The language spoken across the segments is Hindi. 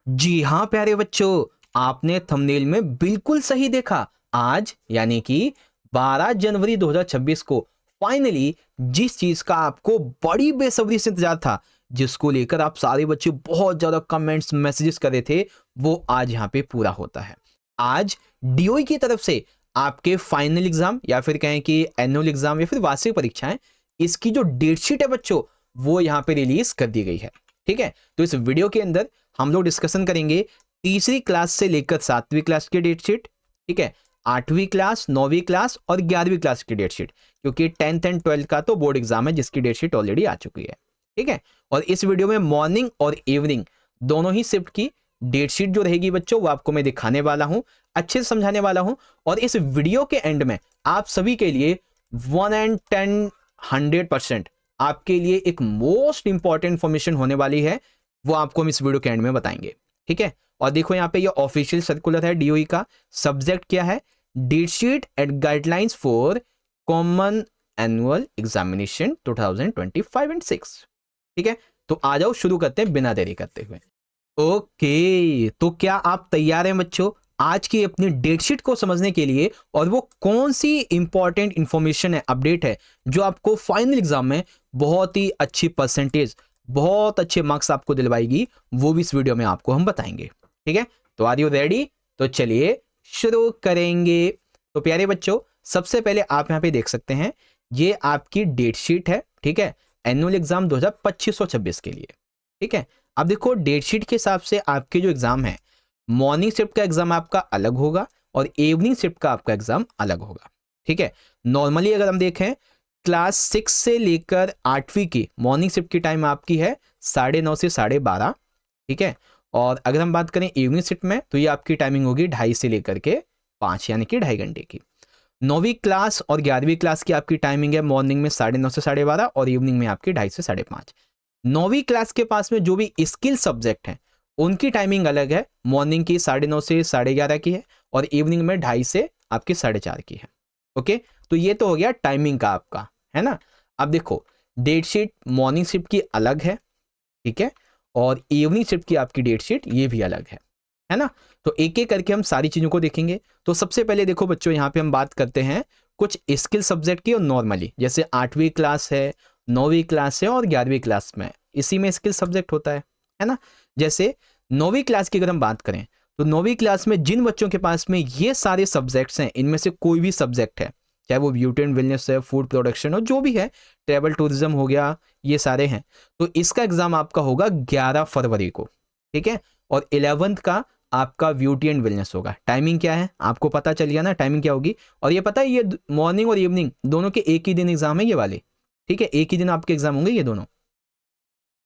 जी हाँ प्यारे बच्चों, आपने थंबनेल में बिल्कुल सही देखा। आज यानी कि 12 जनवरी 2026 को फाइनली जिस चीज का आपको बड़ी बेसब्री से इंतजार था, जिसको लेकर आप सारे बच्चे बहुत ज्यादा कमेंट्स मैसेजेस कर रहे थे, वो आज यहाँ पे पूरा होता है। आज डीओई की तरफ से आपके फाइनल एग्जाम या फिर कहें कि एनुअल एग्जाम या फिर वार्षिक परीक्षाएं, इसकी जो डेट शीट है बच्चों, वो यहाँ पे रिलीज कर दी गई है। ठीक है, तो इस वीडियो के अंदर हम लोग डिस्कशन करेंगे तीसरी क्लास से लेकर 7वीं क्लास की डेट शीट। ठीक है, 8वीं क्लास, 9वीं क्लास और 11वीं क्लास की डेट शीट, क्योंकि 10th एंड 12th का तो बोर्ड एग्जाम है जिसकी डेट शीट ऑलरेडी आ चुकी है। ठीक है, और इस वीडियो में मॉर्निंग और इवनिंग दोनों ही शिफ्ट की डेट शीट जो रहेगी बच्चों, वो आपको मैं दिखाने वाला हूं, अच्छे से समझाने वाला हूं। और इस वीडियो के एंड में आप सभी के लिए 110 100% आपके लिए एक मोस्ट इंपॉर्टेंट इंफॉर्मेशन होने वाली है, वो आपको हम इस वीडियो के एंड में बताएंगे। ठीक है, और देखो यहाँ पे ये ऑफिशियल सर्कुलर है डीओई का। सब्जेक्ट क्या है? Date sheet and guidelines for common annual examination 2025 and 6। ठीक है, तो आ जाओ शुरू करते हैं बिना देरी करते हुए। ओके, तो क्या आप तैयार हैं बच्चों आज की अपनी डेट शीट को समझने के लिए? और वो कौन सी इंपॉर्टेंट इंफॉर्मेशन है, अपडेट है, जो आपको फाइनल एग्जाम में बहुत ही अच्छी परसेंटेज, बहुत अच्छे मार्क्स आपको दिलवाएगी, वो भी इस वीडियो में आपको हम बताएंगे। ठीक है, तो आर यू रेडी? तो चलिए शुरू करेंगे। तो प्यारे बच्चों, सबसे पहले आप यहाँ पे देख सकते हैं, ये आपकी डेट शीट है। ठीक है, एनुअल एग्जाम 2025-26 के लिए। ठीक है, अब देखो डेट शीट के हिसाब से आपके जो एग्जाम है, मॉर्निंग शिफ्ट का एग्जाम आपका अलग होगा और इवनिंग शिफ्ट का आपका एग्जाम अलग होगा। ठीक है, नॉर्मली अगर हम देखें, क्लास 6 से लेकर 8वीं की मॉर्निंग शिफ्ट की टाइम आपकी है 9:30 से 12:30। ठीक है, और अगर हम बात करें इवनिंग शिफ्ट में, तो ये आपकी टाइमिंग होगी 2:30 से लेकर के 5, यानी कि 2.5 घंटे की। 9वीं क्लास और 11वीं क्लास की आपकी टाइमिंग है मॉर्निंग में 9:30 से 12:30 और इवनिंग में आपकी 2:30 से 5:30। 9वीं क्लास के पास में जो भी स्किल सब्जेक्ट हैं, उनकी टाइमिंग अलग है। मॉर्निंग की 9:30 से 11:30 की है और इवनिंग में 2:30 से आपकी 4:30 की है। ओके, तो ये तो हो गया टाइमिंग का आपका, है ना। अब देखो, डेट शीट मॉर्निंग शिफ्ट की अलग है। ठीक है, और इवनिंग शिफ्ट की आपकी डेट शीट ये भी अलग है ना। तो एक एक करके हम सारी चीजों को देखेंगे। तो सबसे पहले देखो बच्चों, यहाँ पे हम बात करते हैं कुछ स्किल सब्जेक्ट की। और नॉर्मली जैसे 8वीं क्लास है, 9वीं क्लास है और 11वीं क्लास में, इसी में स्किल सब्जेक्ट होता है ना। जैसे 9वीं क्लास की अगर हम बात करें, तो 9वीं क्लास में जिन बच्चों के पास में ये सारे सब्जेक्ट्स हैं, इनमें से कोई भी सब्जेक्ट है, चाहे वो ब्यूटी एंड वेलनेस है, फूड प्रोडक्शन हो, जो भी है, ट्रेवल टूरिज्म हो गया, ये सारे हैं, तो इसका एग्जाम आपका होगा 11 फरवरी को। ठीक है, और 11th का आपका ब्यूटी एंड वेलनेस होगा। टाइमिंग क्या है आपको पता चल गया ना, टाइमिंग क्या होगी। और ये पता है, ये मॉर्निंग और इवनिंग दोनों के एक ही दिन एग्जाम है ये वाले। ठीक है, एक ही दिन आपके एग्जाम होंगे ये दोनों।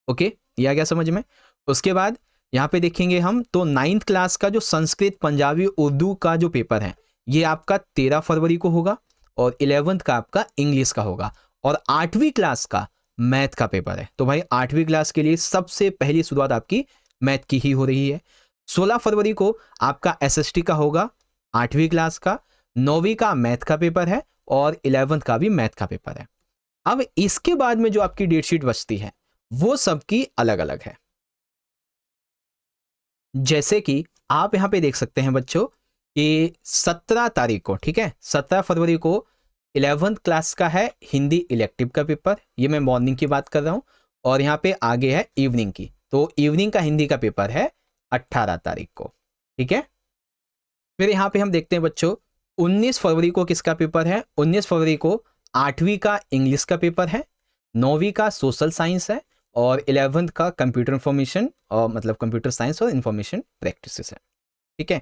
ओके, ये आ गया समझ में। उसके बाद यहाँ पे देखेंगे हम, तो 9th क्लास का जो संस्कृत, पंजाबी, उर्दू का जो पेपर है, ये आपका 13 फरवरी को होगा और 11th का आपका इंग्लिश का होगा। और 8वीं क्लास का मैथ का पेपर है। तो भाई 8वीं क्लास के लिए सबसे पहली शुरुआत आपकी मैथ की ही हो रही है। 16 फरवरी को आपका एसएसटी का होगा 8वीं क्लास का, 9वीं का मैथ का पेपर है और 11th का भी मैथ का पेपर है। अब इसके बाद में जो आपकी डेट शीट बचती है, वो सबकी अलग अलग है। जैसे कि आप यहां पे देख सकते हैं बच्चों कि 17 तारीख को, ठीक है, 17 फरवरी को 11th क्लास का है हिंदी इलेक्टिव का पेपर। ये मैं मॉर्निंग की बात कर रहा हूं। और यहाँ पे आगे है इवनिंग की, तो इवनिंग का हिंदी का पेपर है 18 तारीख को। ठीक है, फिर यहाँ पे हम देखते हैं बच्चों, 19 फरवरी को किसका पेपर है? 19 फरवरी को 8वीं का इंग्लिश का पेपर है, 9वीं का सोशल साइंस है और 11th का कंप्यूटर इंफॉर्मेशन, और मतलब कंप्यूटर साइंस और इंफॉर्मेशन प्रैक्टिसेस है। ठीक है,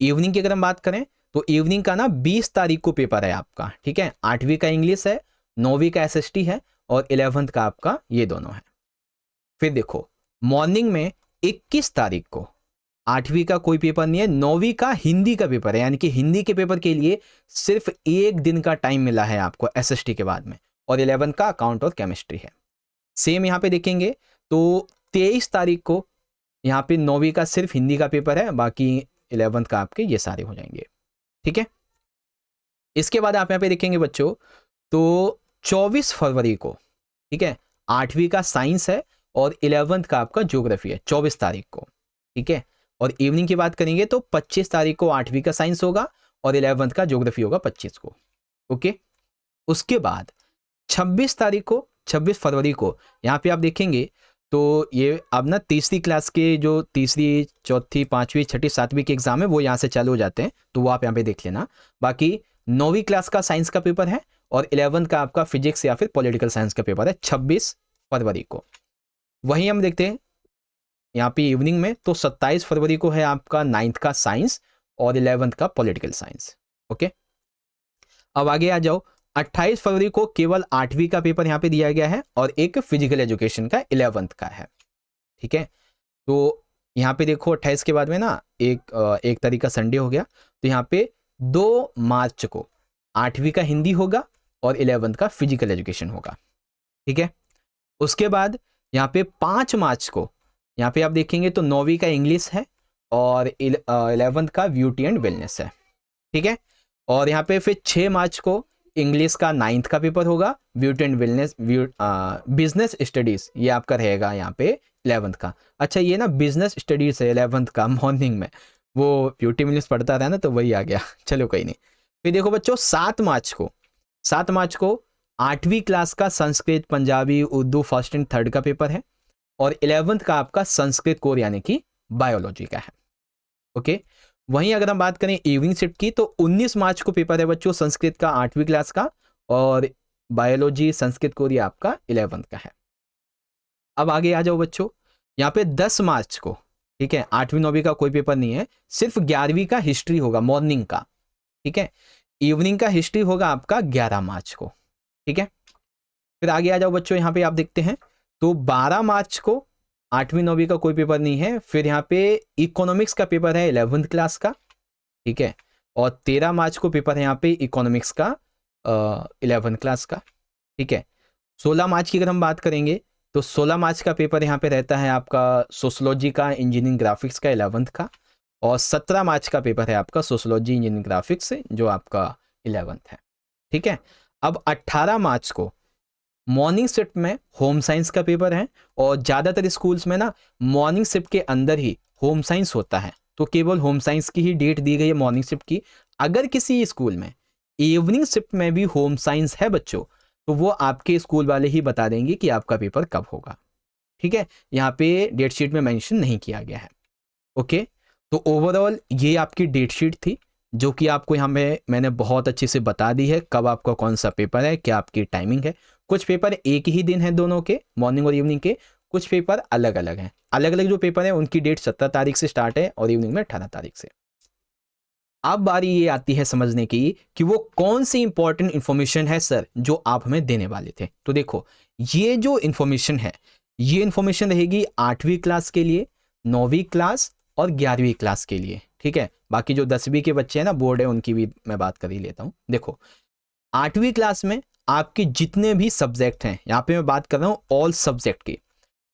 इवनिंग की अगर हम बात करें, तो इवनिंग का ना 20 तारीख को पेपर है आपका। ठीक है, 8वीं का इंग्लिश है, 9वीं का एसएसटी है और 11th का आपका ये दोनों है। फिर देखो, मॉर्निंग में 21 तारीख को 8वीं का कोई पेपर नहीं है, 9वीं का हिंदी का पेपर है, यानी कि हिंदी के पेपर के लिए सिर्फ एक दिन का टाइम मिला है आपको एसएसटी के बाद में। और 11 का अकाउंट और केमिस्ट्री है। सेम यहाँ पे देखेंगे तो 23 तारीख को यहाँ पे 9वीं का सिर्फ हिंदी का पेपर है, बाकी 11th का आपके ये सारे हो जाएंगे। ठीक है, इसके बाद आप यहाँ पे देखेंगे बच्चों, तो 24 फरवरी को, ठीक है, 8वीं का साइंस है और 11th का आपका ज्योग्राफी है 24 तारीख को। ठीक है, और इवनिंग की बात करेंगे तो 25 तारीख को 8वीं का साइंस होगा और 11th का ज्योग्राफी होगा 25 को। ओके, उसके बाद 26 फरवरी को यहाँ पे आप देखेंगे तो ये अब ना तीसरी क्लास के जो तीसरी, चौथी, पांचवी, छठी, सातवीं के एग्जाम है वो यहाँ से चालू हो जाते हैं, तो वो आप यहाँ पे देख लेना। बाकी 9वीं क्लास का साइंस का पेपर है और 11th का आपका फिजिक्स या फिर पॉलिटिकल साइंस का पेपर है 26 फरवरी को। वहीं हम देखते हैं यहाँ पे इवनिंग में तो 27 फरवरी को है आपका 9th का साइंस और 11th का पॉलिटिकल साइंस। ओके, अब आगे आ जाओ। 28 फरवरी को केवल 8वीं का पेपर यहाँ पे दिया गया है और एक फिजिकल एजुकेशन का 11th का है। ठीक है, तो यहाँ पे देखो 28 के बाद में ना एक तारीख का संडे हो गया, तो यहाँ पे 2 मार्च को 8वीं का हिंदी होगा और 11th का फिजिकल एजुकेशन होगा। ठीक है, उसके बाद यहाँ पे 5 मार्च को यहाँ पे आप देखेंगे तो 9वीं का इंग्लिश है और 11th का ब्यूटी एंड वेलनेस है। ठीक है, और यहाँ पे फिर 6 मार्च को इंग्लिश का 9th का पेपर होगा, beauty and wellness business studies ये आपका रहेगा यहाँ पे 11th का। अच्छा, ये ना बिजनेस स्टडीज है 11th का मॉर्निंग में, वो ब्यूटी वेलनेस पढ़ता था ना तो वही आ गया, चलो कोई नहीं। फिर देखो बच्चों 7 मार्च को 8वीं क्लास का Sanskrit, Punjabi, Urdu first and third का पेपर है और 11th का आपका संस्कृत कोर यानी कि बायोलॉजी का है। ओके, वहीं अगर हम बात करें इवनिंग शिफ्ट की तो 19 मार्च को पेपर है बच्चों संस्कृत का 8वीं क्लास का और बायोलॉजी संस्कृत कोर ये आपका 11th का है। अब आगे आ जाओ बच्चों, यहाँ पे 10 मार्च को, ठीक है, 8वीं 9वीं का कोई पेपर नहीं है, सिर्फ 11वीं का हिस्ट्री होगा मॉर्निंग का। ठीक है, इवनिंग का हिस्ट्री होगा आपका 11 मार्च को। ठीक है, फिर आगे आ जाओ बच्चों, यहाँ पे आप देखते हैं तो 12 मार्च को 8वीं 9वीं का कोई पेपर नहीं है, फिर यहाँ पे इकोनॉमिक्स का पेपर है 11th क्लास का। ठीक है, और 13 मार्च को पेपर है यहाँ पे इकोनॉमिक्स का 11th क्लास का। ठीक है, 16 मार्च की अगर हम बात करेंगे तो 16 मार्च का पेपर यहाँ पे रहता है आपका सोशोलॉजी का, इंजीनियरिंग ग्राफिक्स का 11th का, और 17 मार्च का पेपर है आपका सोशोलॉजी इंजीनियरिंग ग्राफिक्स जो आपका 11th है। ठीक है, अब 18 मार्च को मॉर्निंग शिफ्ट में होम साइंस का पेपर है और ज़्यादातर स्कूल्स में ना मॉर्निंग शिफ्ट के अंदर ही होम साइंस होता है, तो केवल होम साइंस की ही डेट दी गई है मॉर्निंग शिफ्ट की। अगर किसी स्कूल में इवनिंग शिफ्ट में भी होम साइंस है बच्चों तो वो आपके स्कूल वाले ही बता देंगे कि आपका पेपर कब होगा। ठीक है, यहाँ पे डेट शीट में मेंशन नहीं किया गया है। ओके, तो ओवरऑल ये आपकी डेट शीट थी जो कि आपको यहाँ में मैंने बहुत अच्छे से बता दी है कब आपका कौन सा पेपर है, क्या आपकी टाइमिंग है। कुछ पेपर एक ही दिन है दोनों के, मॉर्निंग और इवनिंग के, कुछ पेपर अलग अलग हैं। अलग अलग जो पेपर है उनकी डेट 17 तारीख से स्टार्ट है और इवनिंग में 18 तारीख से। अब बारी ये आती है समझने की कि वो कौन सी इंपॉर्टेंट इंफॉर्मेशन है सर जो आप हमें देने वाले थे। तो देखो, ये जो इंफॉर्मेशन है ये इंफॉर्मेशन रहेगी 8वीं क्लास के लिए, 9वीं क्लास और 11वीं क्लास के लिए। ठीक है, बाकी जो 10वीं के बच्चे हैं ना, बोर्ड है, उनकी भी मैं बात कर ही लेता हूं। देखो, 8वीं क्लास में आपके जितने भी सब्जेक्ट हैं, यहाँ पे मैं बात कर रहा हूं ऑल सब्जेक्ट की।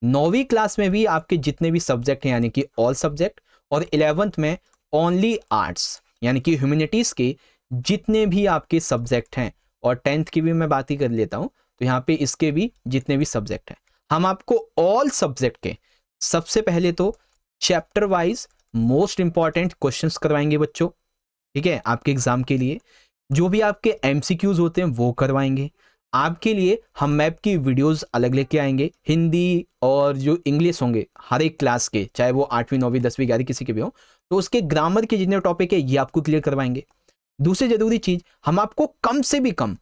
9वीं क्लास में भी आपके जितने भी सब्जेक्ट हैं यानी कि ऑल सब्जेक्ट, और 11th में ओनली आर्ट्स यानी कि ह्यूमैनिटीज के जितने भी आपके सब्जेक्ट हैं, और 10th की भी मैं बात ही कर लेता हूं, तो यहाँ पे इसके भी जितने भी सब्जेक्ट हैं हम आपको ऑल सब्जेक्ट के सबसे पहले तो chapter wise most important questions करवाएंगे बच्चों। ठीक है, आपके एग्जाम के लिए जो भी आपके एमसीक्यूज होते हैं वो करवाएंगे। आपके लिए हम मैप की वीडियोस अलग लेके आएंगे, हिंदी और जो इंग्लिश होंगे हर एक क्लास के, चाहे वो 8वीं 9वीं 10वीं 11वीं किसी के भी हो, तो उसके ग्रामर के जितने टॉपिक है ये आपको क्लियर करवाएंगे। दूसरी जरूरी चीज, हम आपको कम से भी कम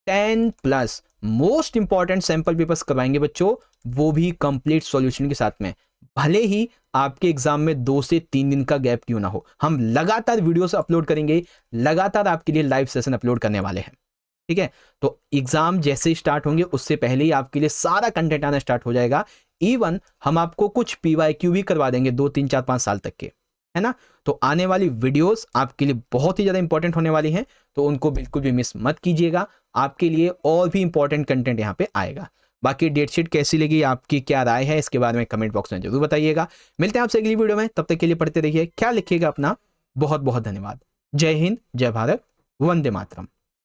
10+ मोस्ट इंपॉर्टेंट सैंपल पेपर्स करवाएंगे बच्चों, वो भी कंप्लीट सॉल्यूशन के साथ में। भले ही आपके एग्जाम में 2 से 3 दिन का गैप क्यों ना हो, हम लगातार वीडियोस अपलोड करेंगे, लगातार आपके लिए लाइव सेशन अपलोड करने वाले हैं। ठीक है, तो एग्जाम जैसे ही स्टार्ट होंगे उससे पहले ही आपके लिए सारा कंटेंट आना स्टार्ट हो जाएगा। इवन हम आपको कुछ PYQ भी करवा देंगे 2 3 4 5 साल तक के, है ना। तो आने वाली वीडियोस आपके लिए बहुत ही ज्यादा इंपॉर्टेंट होने वाली हैं, तो उनको बिल्कुल भी मिस मत कीजिएगा। आपके लिए और भी इंपॉर्टेंट कंटेंट यहाँ पे आएगा। बाकी डेट शीट कैसी लगी, आपकी क्या राय है, इसके बारे में कमेंट बॉक्स में जरूर बताइएगा। मिलते हैं आपसे अगली वीडियो में, तब तक के लिए पढ़ते रहिए, ख्याल रखिएगा अपना। बहुत बहुत धन्यवाद। जय हिंद, जय भारत, वंदे मातरम।